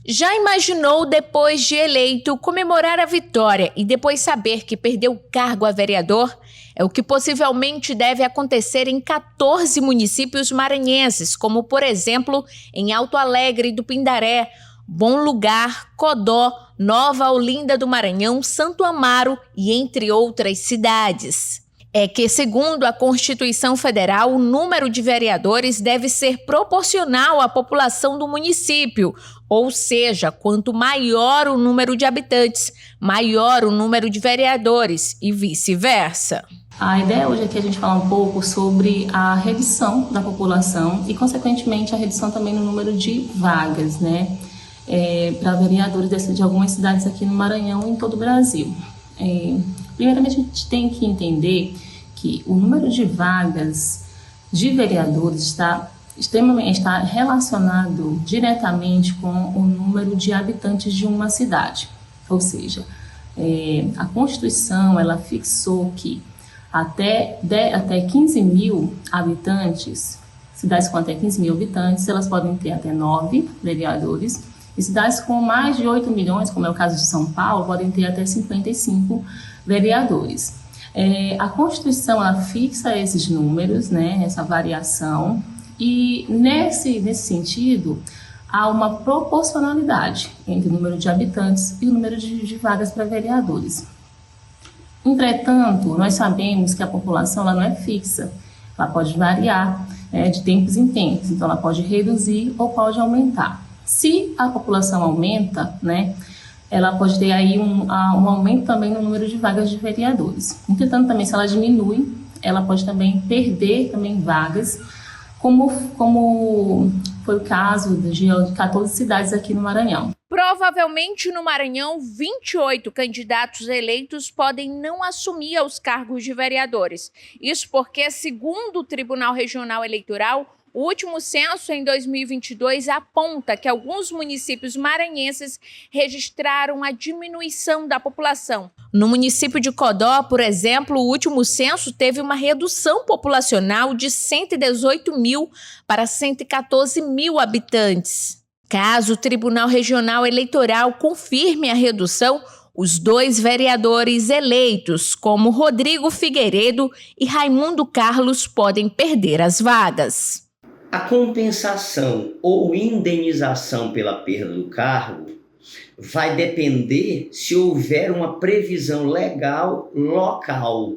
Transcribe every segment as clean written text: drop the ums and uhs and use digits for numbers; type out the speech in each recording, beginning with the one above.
Já imaginou, depois de eleito, comemorar a vitória e depois saber que perdeu o cargo a vereador? É o que possivelmente deve acontecer em 14 municípios maranhenses, como, por exemplo, em Alto Alegre do Pindaré, Bom Lugar, Codó, Nova Olinda do Maranhão, Santo Amaro e entre outras cidades. É que, segundo a Constituição Federal, o número de vereadores deve ser proporcional à população do município, ou seja, quanto maior o número de habitantes, maior o número de vereadores e vice-versa. A ideia hoje aqui é a gente falar um pouco sobre a redução da população e, consequentemente, a redução também no número de vagas, né, para vereadores de algumas cidades aqui no Maranhão e em todo o Brasil. Primeiramente, a gente tem que entender que o número de vagas de vereadores está relacionado diretamente com o número de habitantes de uma cidade. Ou seja, a Constituição ela fixou que até 15 mil habitantes, cidades com até 15 mil habitantes, elas podem ter até 9 vereadores, e cidades com mais de 8 milhões, como é o caso de São Paulo, podem ter até 55 vereadores. A Constituição ela fixa esses números, né, essa variação, e nesse sentido há uma proporcionalidade entre o número de habitantes e o número de vagas para vereadores. Entretanto, nós sabemos que a população ela não é fixa, ela pode variar de tempos em tempos, então ela pode reduzir ou pode aumentar. Se a população aumenta, né, ela pode ter aí um aumento também no número de vagas de vereadores. Entretanto, também se ela diminui, ela pode também perder também vagas, como foi o caso de 14 cidades aqui no Maranhão. Provavelmente no Maranhão, 28 candidatos eleitos podem não assumir os cargos de vereadores. Isso porque, segundo o Tribunal Regional Eleitoral, o último censo em 2022 aponta que alguns municípios maranhenses registraram a diminuição da população. No município de Codó, por exemplo, o último censo teve uma redução populacional de 118 mil para 114 mil habitantes. Caso o Tribunal Regional Eleitoral confirme a redução, os 2 vereadores eleitos, como Rodrigo Figueiredo e Raimundo Carlos, podem perder as vagas. A compensação ou indenização pela perda do cargo vai depender se houver uma previsão legal local,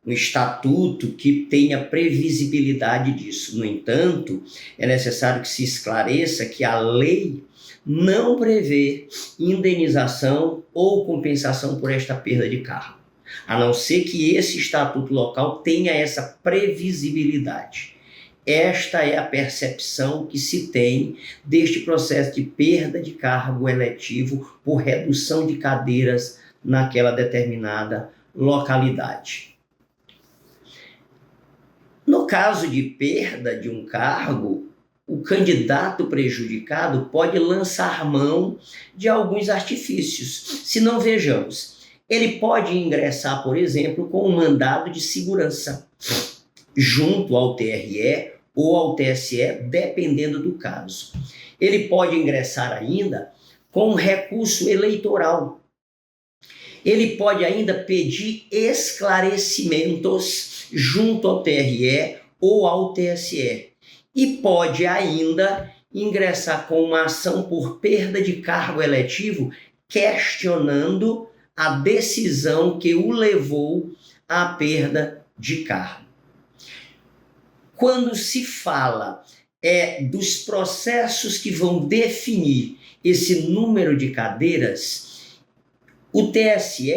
um estatuto que tenha previsibilidade disso. No entanto, é necessário que se esclareça que a lei não prevê indenização ou compensação por esta perda de cargo, a não ser que esse estatuto local tenha essa previsibilidade. Esta é a percepção que se tem deste processo de perda de cargo eletivo por redução de cadeiras naquela determinada localidade. No caso de perda de um cargo, o candidato prejudicado pode lançar mão de alguns artifícios. Se não, vejamos, ele pode ingressar, por exemplo, com um mandado de segurança junto ao TRE ou ao TSE, dependendo do caso. Ele pode ingressar ainda com um recurso eleitoral. Ele pode ainda pedir esclarecimentos junto ao TRE ou ao TSE. E pode ainda ingressar com uma ação por perda de cargo eletivo, questionando a decisão que o levou à perda de cargo. Quando se fala dos processos que vão definir esse número de cadeiras, o TSE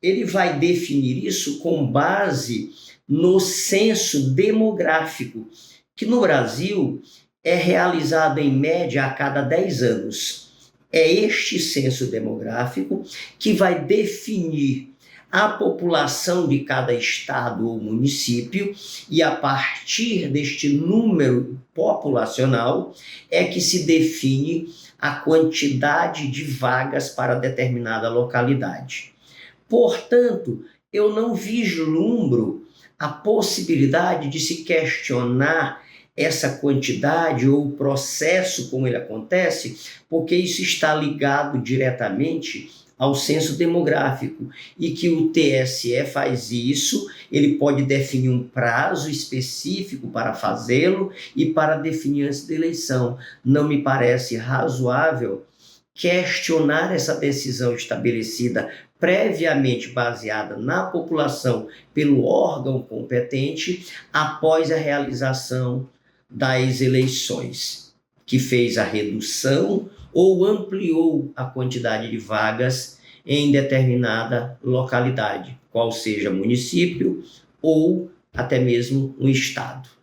ele vai definir isso com base no censo demográfico, que no Brasil é realizado em média a cada 10 anos. É este censo demográfico que vai definir a população de cada estado ou município, e a partir deste número populacional é que se define a quantidade de vagas para determinada localidade. Portanto, eu não vislumbro a possibilidade de se questionar essa quantidade ou o processo como ele acontece, porque isso está ligado diretamente ao censo demográfico e que o TSE faz isso, ele pode definir um prazo específico para fazê-lo e para definir antes da eleição. Não me parece razoável questionar essa decisão estabelecida previamente baseada na população pelo órgão competente após a realização das eleições, que fez a redução ou ampliou a quantidade de vagas em determinada localidade, qual seja município ou até mesmo um estado.